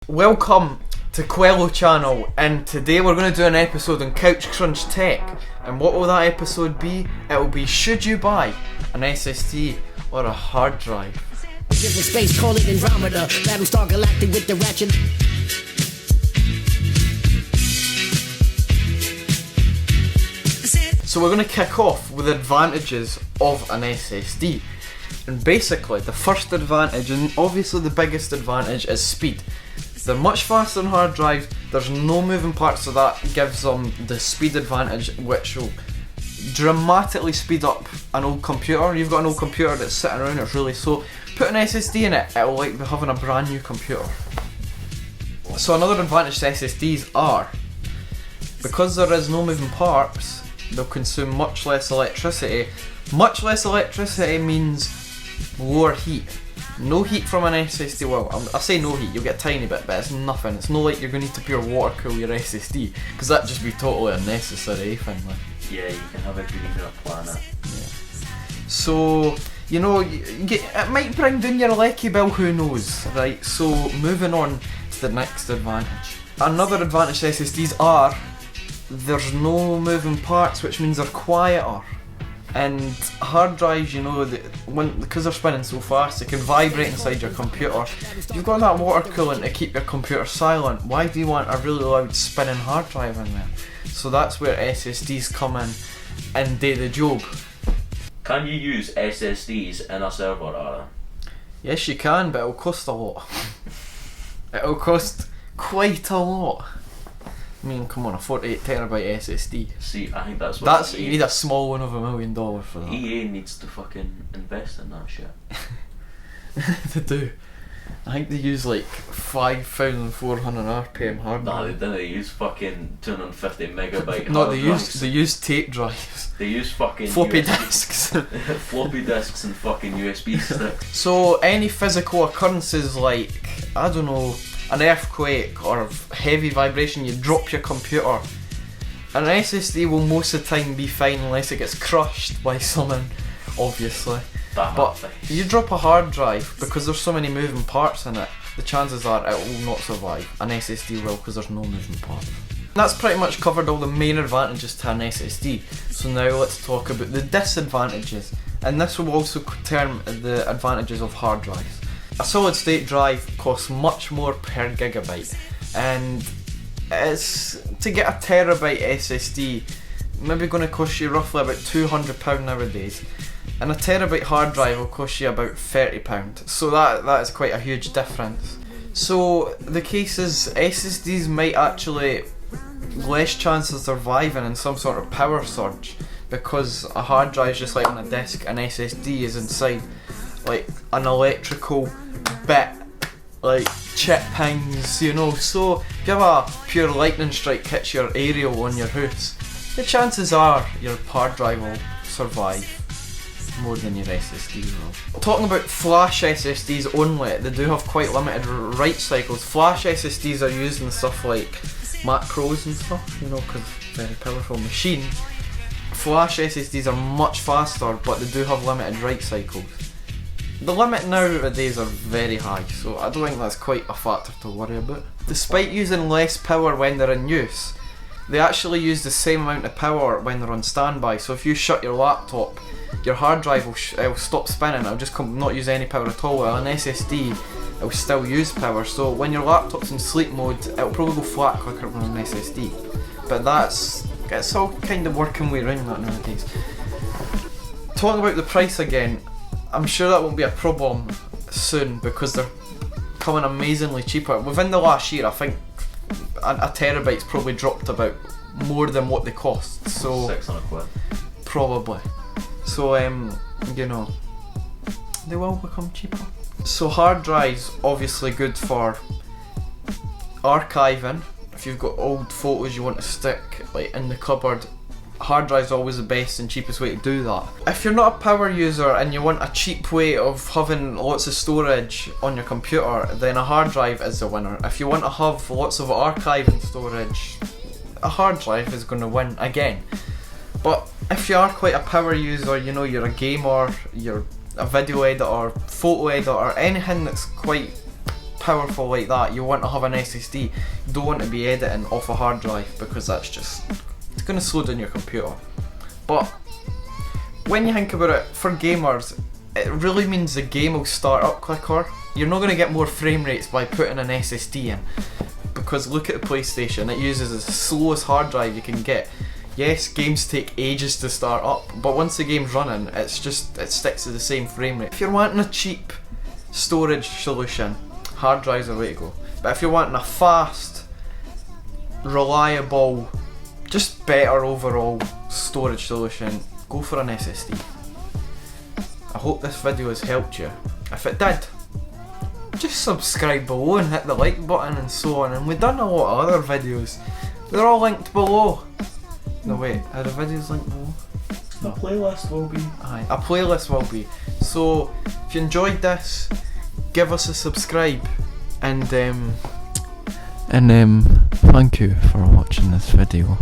Welcome to Qwello channel, and today we're going to do an episode on Couch Crunch Tech. And what will that episode be? It will be, should you buy an SSD or a hard drive? Different space, call it Andromeda. Battlestar Galactic with the ratchet. So we're going to kick off with advantages of an SSD. And basically, the first advantage, and obviously the biggest advantage, is speed. They're much faster than hard drives, there's no moving parts, so that gives them the speed advantage, which will dramatically speed up an old computer. You've got an old computer that's sitting around, it's really slow. Put an SSD in it, it'll like be having a brand new computer. So another advantage to SSDs are, because there is no moving parts, they'll consume much less electricity. Much less electricity means lower heat. No heat from an SSD, well, I say no heat, you'll get a tiny bit, but it's nothing. It's not like you're going to need to pure water cool your SSD, because that'd just be totally unnecessary, Finley. Yeah, you can have a greener planet. Yeah. So, you know, it might bring down your lecky bill, who knows, right? So, moving on to the next advantage. Another advantage to SSDs are, there's no moving parts, which means they're quieter. And hard drives, you know, because they're spinning so fast, they can vibrate inside your computer. You've got that water cooling to keep your computer silent. Why do you want a really loud spinning hard drive in there? So that's where SSDs come in and do the job. Can you use SSDs in a server, Aaron? Yes, you can, but it'll cost a lot. It'll cost quite a lot. I mean, come on, a 48TB SSD. See, I think that's what you need a small one of $1 million for that. EA needs to fucking invest in that shit. They do. I think they use like 5,400 RPM hard No, they drive. didn't. They use fucking 250 megabyte No, hard drives. they use tape drives. They use fucking Floppy USB disks. floppy disks and fucking USB sticks. So any physical occurrences like, I don't know, an earthquake or heavy vibration, you drop your computer, an SSD will most of the time be fine unless it gets crushed by something, obviously. But you drop a hard drive, because there's so many moving parts in it, the chances are it will not survive. An SSD will, because there's no moving parts. That's pretty much covered all the main advantages to an SSD. So now let's talk about the disadvantages, and this will also term the advantages of hard drives. A solid state drive costs much more per gigabyte, and it's to get a terabyte SSD maybe going to cost you roughly about £200 nowadays, and a terabyte hard drive will cost you about £30. So that is quite a huge difference. So the case is, SSDs might actually less chance of surviving in some sort of power surge, because a hard drive is just like on a disk, an SSD is inside like an electrical bit, like chip pings, you know. So if you have a pure lightning strike hits your aerial on your house, the chances are your hard drive will survive more than your SSD will. Talking about flash SSDs only, they do have quite limited write cycles. Flash SSDs are used in stuff like macros and stuff, you know, because very powerful machine. Flash SSDs are much faster, but they do have limited write cycles. The limit nowadays are very high, so I don't think that's quite a factor to worry about. Despite using less power when they're in use, they actually use the same amount of power when they're on standby. So if you shut your laptop, your hard drive will stop spinning, it'll just not use any power at all. While an SSD, it'll still use power, so when your laptop's in sleep mode, it'll probably go flat quicker than an SSD. But it's all kind of working way around that nowadays. Talking about the price again, I'm sure that won't be a problem soon, because they're coming amazingly cheaper. Within the last year, I think a terabyte's probably dropped about more than what they cost. So 600 quid. Probably. So you know, they will become cheaper. So hard drives, obviously good for archiving. If you've got old photos you want to stick like in the cupboard, hard drive's always the best and cheapest way to do that. If you're not a power user and you want a cheap way of having lots of storage on your computer, then a hard drive is the winner. If you want to have lots of archiving storage, a hard drive is going to win again. But if you are quite a power user, you know, you're a gamer, you're a video editor, photo editor, anything that's quite powerful like that, you want to have an SSD. You don't want to be editing off a hard drive, because that's just, it's going to slow down your computer. But when you think about it, for gamers, it really means the game will start up quicker. You're not going to get more frame rates by putting an SSD in, because look at the PlayStation, it uses the slowest hard drive you can get. Yes, games take ages to start up, but once the game's running, it sticks to the same frame rate. If you're wanting a cheap storage solution, hard drives are the way to go. But if you're wanting a fast, reliable, just better overall storage solution, go for an SSD. I hope this video has helped you. If it did, just subscribe below and hit the like button and so on. And we've done a lot of other videos. They're all linked below. No wait, are the videos linked below? The playlist will be. Aye, a playlist will be. So if you enjoyed this, give us a subscribe, and thank you for watching this video.